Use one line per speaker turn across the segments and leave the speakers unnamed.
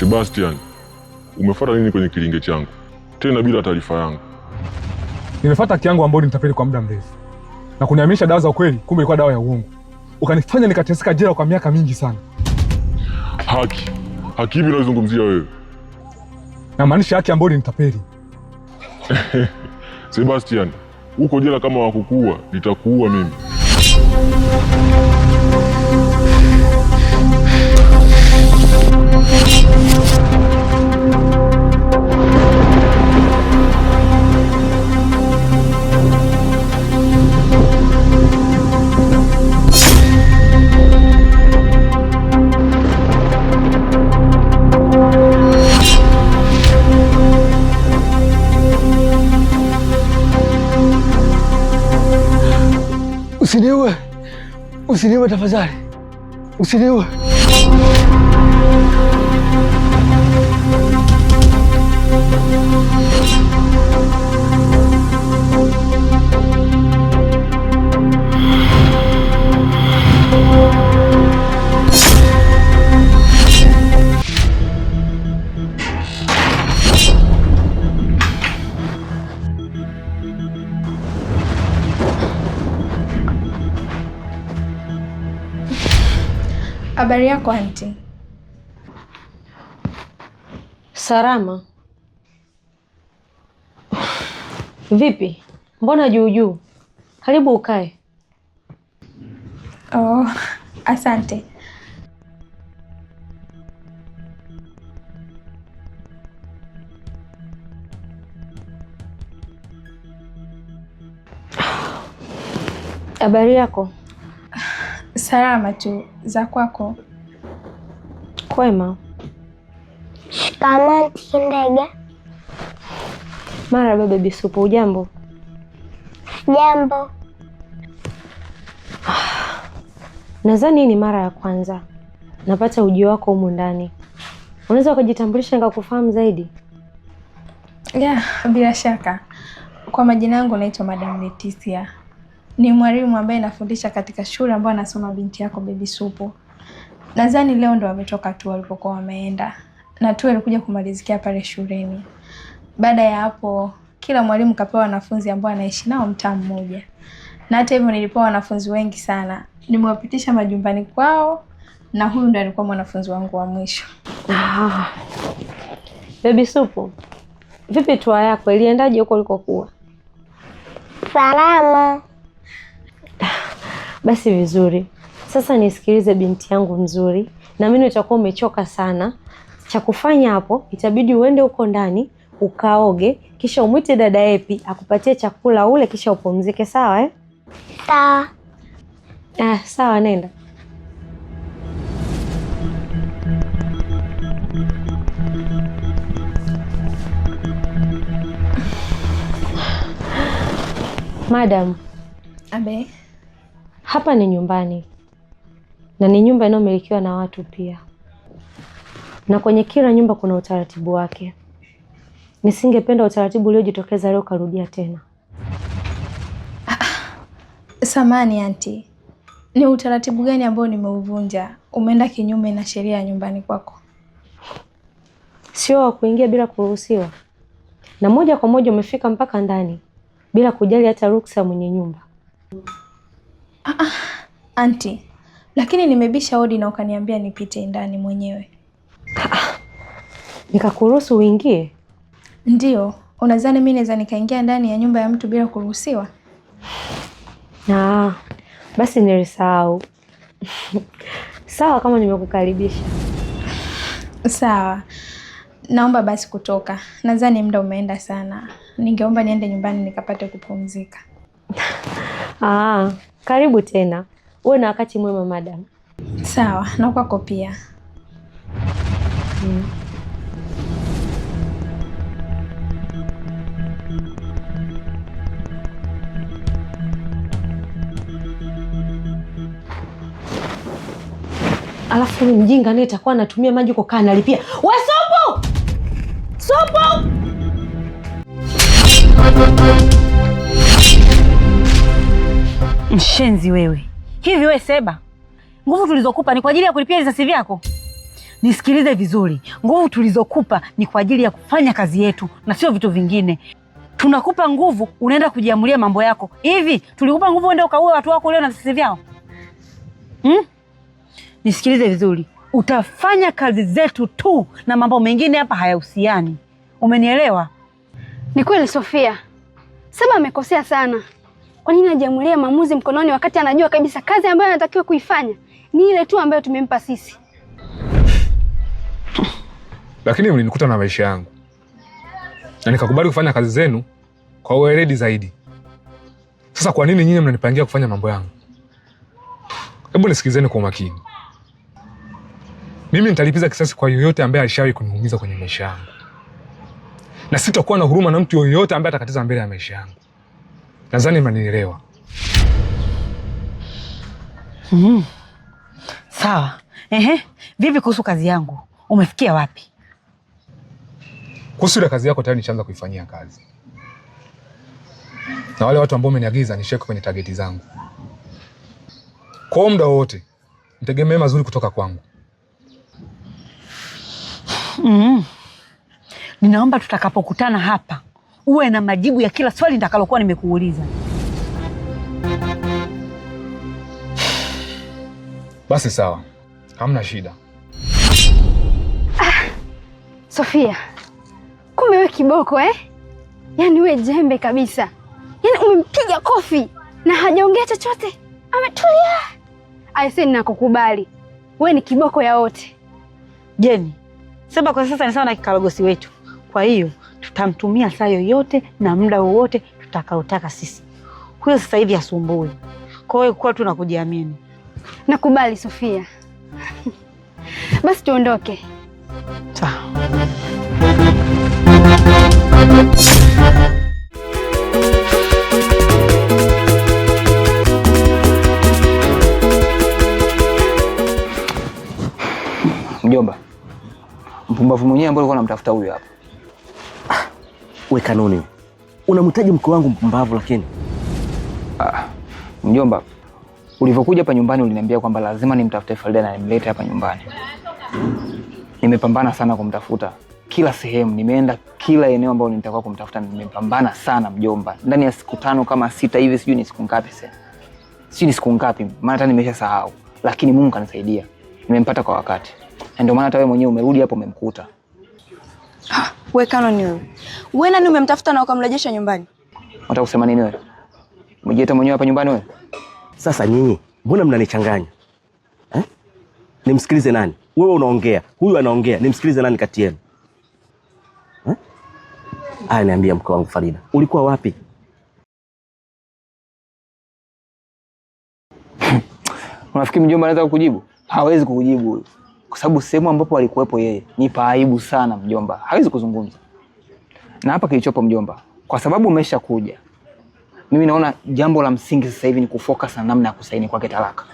Sebastian, umefuata nini kwenye kilinge changu tena bila taarifa yangu?
Nimefuata haki yangu ambayo nitapeli kwa muda mrefu na kuniaminisha dawa za ukweli, kumbe ilikuwa dawa ya uongo. Ukanifanya nikateseka jela kwa miaka mingi sana.
Haki hivi unazungumzia wewe?
Namaanisha haki ambayo nitapeli.
Sebastian, uko jela kama wakukuua, nitakuua mimi.
Usiniue. Usiniue tafadhali. Usiniue.
Habari yako anti?
Salama. Vipi? Mbona juu juu? Karibu ukae.
Oh, asante.
Habari yako?
Salama tu. Za kwako?
Kwema.
Shikamoo Ndege.
Marahaba Baby Supu, ujambo?
Jambo.
Nadhani ni mara ya kwanza napata ujio wako humu ndani. Unaweza ukajitambulisha nikakufahamu zaidi?
Bila shaka. Kwa majina yangu naitwa Madam Leticia. Ni mwalimu ambaye nafundisha katika shule ambayo anasoma binti yako Baby Supu. Nadhani leo ndo wametoka tu walipokuwa wameenda. Na tu alikuja kumalizikia pale shuleni. Baada ya hapo kila mwalimu kapewa wanafunzi ambao anaishi nao mtaa mmoja. Na hata hivyo nilipewa wanafunzi wengi sana. Nimewapitisha majumbani kwao na huyu ndo alikuwa mwanafunzi wangu wa mwisho.
Baby Supu, vipi tour yako iliendaje huko ulikokuwa?
Salama.
Basi vizuri. Sasa nisikilize binti yangu mzuri, na mimi nitakuwa umechoka sana. Cha kufanya hapo itabidi uende huko ndani ukaoge, kisha umwite dada Epi akupatie chakula ule, kisha upumzike, sawa eh?
Sawa.
Sawa, nenda. Madam.
Abe.
Hapa ni nyumbani. Na ni nyumba inayomilikiwa na watu pia. Na kwenye kila nyumba kuna utaratibu wake. Nisingependa utaratibu uliojitokeza leo karudia tena.
Samani anti. Ni utaratibu gani ambao nimeuvunja? Umeenda kinyume na sheria ya nyumbani kwako.
Sio wa kuingia bila kuruhusiwa. Na moja kwa moja umefika mpaka ndani bila kujali hata ruksa ya mwenye nyumba.
Anti, lakini nimebisha hodi na ukaniambia nipite ndani mwenyewe.
Nikakuruhusu uingie?
Ndio, unadhani mimi naweza nikaingia ndani ya nyumba ya mtu bila kuruhusiwa?
Basi nilisahau. Sawa, kama nimekukaribisha.
Sawa. Naomba basi kutoka. Nadhani muda umeenda sana. Ningeomba niende nyumbani nikapate kupumzika.
Karibu tena. Uwe na wakati mwema madam.
Sawa, na kwako pia.
Alafu mjinga naye itakuwa anatumia maji kwa kana analipia. We Supu! Supu!
Mshenzi wewe. Hivi we Seba, nguvu tulizokupa ni kwa ajili ya kulipia risasi vyako? nisikilize vizuri. Nguvu tulizokupa ni kwa ajili ya kufanya kazi yetu na sio vitu vingine. Tunakupa nguvu, unaenda kujiamulia mambo yako. Hivi tulikupa nguvu uende ukaue watu wako leo na sisi vyao? Nisikilize vizuri. Utafanya kazi zetu tu na mambo mengine hapa hayahusiani. Umenielewa?
Ni kweli Sofia. Seba amekosea sana. Kwa nini ajiamulia maamuzi mkononi wakati anajua kabisa kazi ambayo anatakiwa kuifanya ni ile tu ambayo tumempa sisi?
Lakini mlinikuta na maisha yangu na nikakubali kufanya kazi zenu kwa weledi zaidi. Sasa kwa nini nyinyi mnanipangia kufanya mambo yangu? Hebu nisikizeni kwa makini. Mimi nitalipiza kisasi kwa yoyote ambaye alishawahi kuniumiza kwenye maisha yangu, na sitakuwa na huruma na mtu yoyote ambaye atakatiza mbele ya maisha yangu. Nadhani mnanielewa.
Sawa. Vipi kuhusu kazi yangu? Umefikia wapi?
Kuhusu ile kazi yako tayari nishaanza kuifanyia kazi. Na wale watu ambao umeniagiza nisheke kwenye targeti zangu. Kwa muda wote nitegemee mazuri kutoka kwangu.
Ninaomba tutakapokutana hapa uwe na majibu ya kila swali nitakalokuwa nimekuuliza.
Basi sawa. Hamna shida.
Sofia. Kumbe wewe kiboko Yaani wewe jembe kabisa. Yaani umempiga kofi na hajaongea chochote. Ametulia. Aisee, ninakukubali. Wewe ni kiboko ya wote.
Jeni, Seba kwa sasa ni sawa na kikaragosi wetu. Kwa hiyo tutamtumia saa yoyote na muda wowote tutakaotaka sisi. Huyo sasa hivi asumbui. Kwa hiyo kwa tu nakujiamini.
Nakubali Sofia. Basi tuondoke.
Sawa.
Mjomba, mpumbavu mwenyewe ambaye alikuwa anamtafuta huyu hapa.
We Kanoni, unamhitaji mke wangu mpumbavu lakini?
Mjomba, ulivyokuja hapa nyumbani uliniambia kwamba lazima nimtafute Farida na nimlete hapa nyumbani. Nimepambana sana kumtafuta kila sehemu, nimeenda kila eneo ambalo nilitakiwa kumtafuta, nimepambana sana mjomba. Ndani ya siku 5 kama 6 hivi, sijui ni siku ngapi sasa. Sijui ni siku ngapi, maana hata nimeshasahau. Lakini Mungu kanisaidia. Nimempata kwa wakati. Ndio maana hata wewe mwenyewe umerudi hapo umemkuta.
Wewe Kanoni wewe. Wewe nani umemtafuta na ukamrejesha nyumbani?
Unataka kusema nini wewe? Umejieta mwenyewe hapa nyumbani wewe?
Sasa nyinyi, mbona mnanichanganya? Nimsikilize nani? Wewe unaongea, huyu anaongea. Nimsikilize nani kati yenu? Niambia mke wangu Farida, ulikuwa wapi?
Unafikiri mjomba anaweza kukujibu? Hawezi kukujibu huyu. Kwa sababu sehemu ambapo alikuwepo yeye ni paibu sana mjomba. Hawezi kuzungumza. Na hapa kilichopo mjomba, kwa sababu umesha kuja, mimi naona jambo la msingi sasa hivi ni kufocus na namna ya kusaini kwake talaka.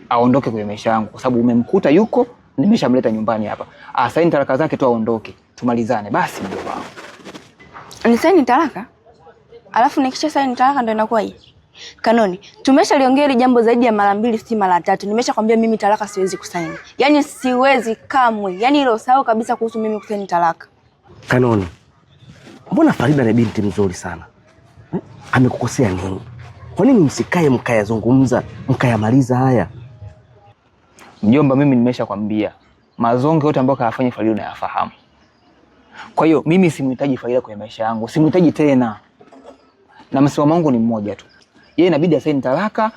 Aondoke kwenye maisha yangu kwa sababu umemkuta yuko, nimeshamleta nyumbani hapa. Asaini talaka zake tu aondoke. Tumalizane basi mjomba.
Ni saini talaka? Alafu nikisha saini talaka ndio inakuwa hii. Kanoni, tumeshaliongea hili jambo zaidi ya mara 2 si mara 3. Nimeshakwambia mimi talaka siwezi kusaini. Yaani siwezi kamwe. Yaani hilo usahau kabisa kuhusu mimi kusaini talaka.
Kanoni, mbona Farida ni binti mzuri sana? Amekukosea nini? Kwa nini msikae mkayazungumza, mkayamaliza haya?
Mjomba, mimi nimeshakwambia mazonge yote ambayo kayafanya Farida unayafahamu. Kwa hiyo mimi simhitaji Farida kwenye maisha yangu, simhitaji tena. Na msimamo wangu ni mmoja tu. Yeye inabidi asaini talaka,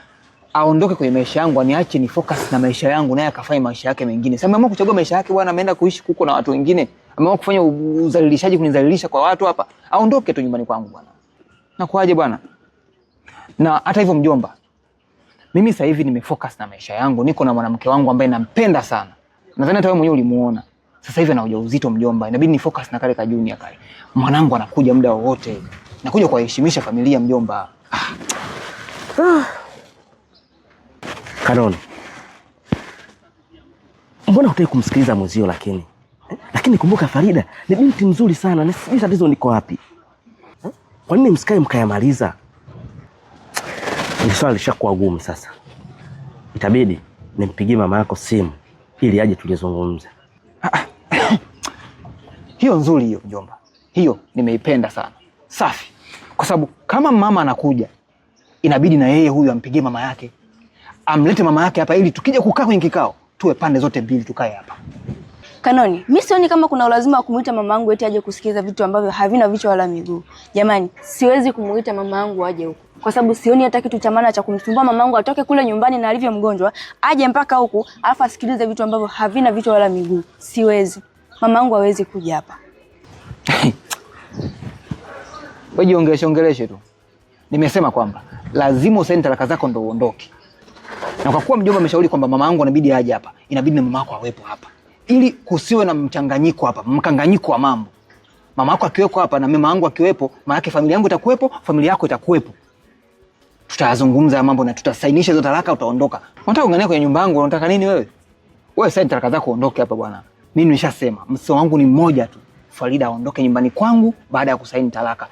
aondoke kwenye maisha yangu, aniache ni focus na maisha yangu, naye akafanya maisha yake mengine. Sasa ameamua kuchagua maisha yake bwana, ameenda kuishi huko na watu wengine. Ameamua kufanya udhalilishaji, kunidhalilisha kwa watu hapa. Aondoke tu nyumbani kwangu bwana. Na kwaje bwana? Na hata hivyo mjomba, mimi sasa hivi nimefocus na maisha yangu, niko na mwanamke wangu ambaye nampenda sana. Nadhani hata wewe mwenyewe ulimuona. Sasa hivi ana ujauzito mjomba, inabidi ni focus na kale ka Junior kale. Mwanangu anakuja muda wowote. Nakuja kuheshimisha familia mjomba.
Kanoni, mbona hutaki kumsikiliza mwenzio lakini? Lakini kumbuka Farida ni binti mzuri sana, na sijui tatizo liko wapi. Kwa nini msikae mkayamaliza? Ni swali lishakuwa gumu sasa. Itabidi nimpigie mama yako simu ili aje tulizungumze.
Hiyo nzuri hiyo mjomba. Hiyo nimeipenda sana. Safi. Kwa sababu kama mama anakuja, inabidi na yeye huyu ampigie mama yake. Amlete mama yake hapa ili tukija kukaa kwenye kikao, tuwe pande zote mbili tukae hapa.
Kanoni, mimi sioni kama kuna ulazima wa kumuita mamangu eti aje kusikiza vitu ambavyo havina vichwa wala miguu. Jamani, siwezi kumuita mamangu aje huku. Kwa sababu sioni hata kitu cha maana cha kumsumbua mamangu atoke kule nyumbani na alivyo mgonjwa, aje mpaka huku, alafu asikilize vitu ambavyo havina vichwa wala miguu. Siwezi. Mamangu hawezi kuja hapa.
Wewe ongeleshe tu. Nimesema kwamba lazima usaini talaka zako ndo uondoke. Na kwa kuwa mjomba ameshauri kwamba mama yangu inabidi aje hapa, inabidi na mama yako awepo hapa. Ili kusiwe na mchanganyiko hapa, mkanganyiko wa mambo. Mama yako akiwepo hapa na mama yangu akiwepo, maana yake familia yangu itakuwepo, familia yako itakuwepo. Tutazungumza ya mambo na tutasainisha hizo talaka, utaondoka. Unataka kungania kwenye nyumba yangu, unataka nini wewe? Wewe saini talaka zako uondoke hapa bwana. Mimi nimeshasema, msemo wangu ni mmoja tu. Farida aondoke nyumbani kwangu baada ya kusaini talaka.